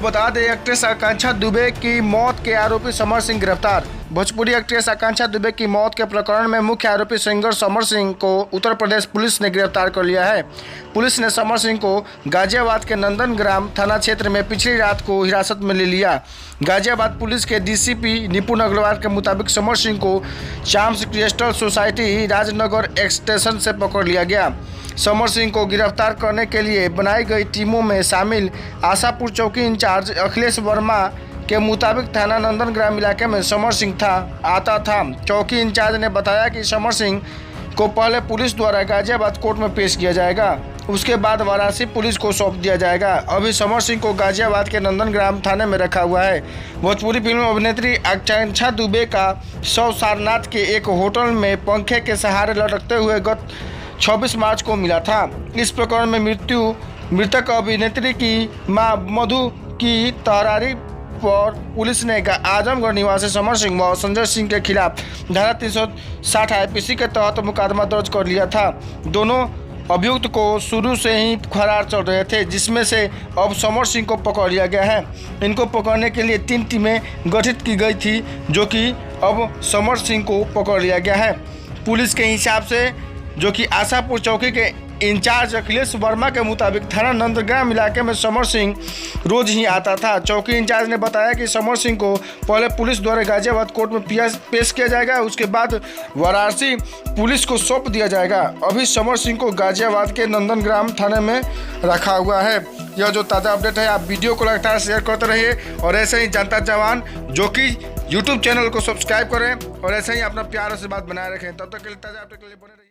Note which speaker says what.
Speaker 1: बता दें, एक्ट्रेस आकांक्षा दुबे की मौत के आरोपी समर सिंह गिरफ्तार। भोजपुरी एक्ट्रेस आकांक्षा दुबे की मौत के प्रकरण में मुख्य आरोपी सिंगर समर सिंह को उत्तर प्रदेश पुलिस ने गिरफ्तार कर लिया है। पुलिस ने समर सिंह को गाजियाबाद के नंदनग्राम थाना क्षेत्र में पिछली रात को हिरासत में ले लिया। गाजियाबाद पुलिस के डीसीपी निपुण अग्रवाल के मुताबिक समर सिंह को चाम्स क्रिस्टल सोसाइटी राजनगर एक्सटेंशन से पकड़ लिया गया। समर सिंह को गिरफ्तार करने के लिए बनाई गई टीमों में शामिल आशापुर चौकी इंचार्ज अखिलेश वर्मा के मुताबिक थाना नंदनग्राम इलाके में समर सिंह आता था। चौकी इंचार्ज ने बताया कि समर सिंह को पहले पुलिस द्वारा गाजियाबाद कोर्ट में पेश किया जाएगा, उसके बाद वाराणसी पुलिस को सौंप दिया जाएगा। अभी समर सिंह को गाजियाबाद के नंदनग्राम थाने में रखा हुआ है। भोजपुरी फिल्म अभिनेत्री आकांक्षा दुबे का शव सारनाथ के एक होटल में पंखे के सहारे लटकते हुए गत 26 मार्च को मिला था। इस प्रकरण में मृतक अभिनेत्री की मां मधु की तहरीर पर पुलिस ने आजमगढ़ निवासी समर सिंह व संजय सिंह के खिलाफ धारा 360 आईपीसी के तहत मुकदमा दर्ज कर लिया था। दोनों अभियुक्त को शुरू से ही फरार चल रहे थे, जिसमें से अब समर सिंह को पकड़ लिया गया है। इनको पकड़ने के लिए 3 टीमें गठित की गई थी, जो कि अब समर सिंह को पकड़ लिया गया है। पुलिस के हिसाब से, जो कि आशापुर चौकी के इंचार्ज अखिलेश वर्मा के मुताबिक थाना नंदनग्राम इलाके में समर सिंह रोज ही आता था। चौकी इंचार्ज ने बताया कि समर सिंह को पहले पुलिस द्वारा गाजियाबाद कोर्ट में पेश किया जाएगा, उसके बाद वाराणसी पुलिस को सौंप दिया जाएगा। अभी समर सिंह को गाजियाबाद के नंदनग्राम थाने में रखा हुआ है। यह जो ताज़ा अपडेट है, आप वीडियो को लगातार शेयर करते रहिए और ऐसे ही जनता जवान जो कि यूट्यूब चैनल को सब्सक्राइब करें और ऐसे ही अपना प्यार से बात बनाए रखें। तब तक के लिए ताज़ा अपडेट के लिए बने रहिए।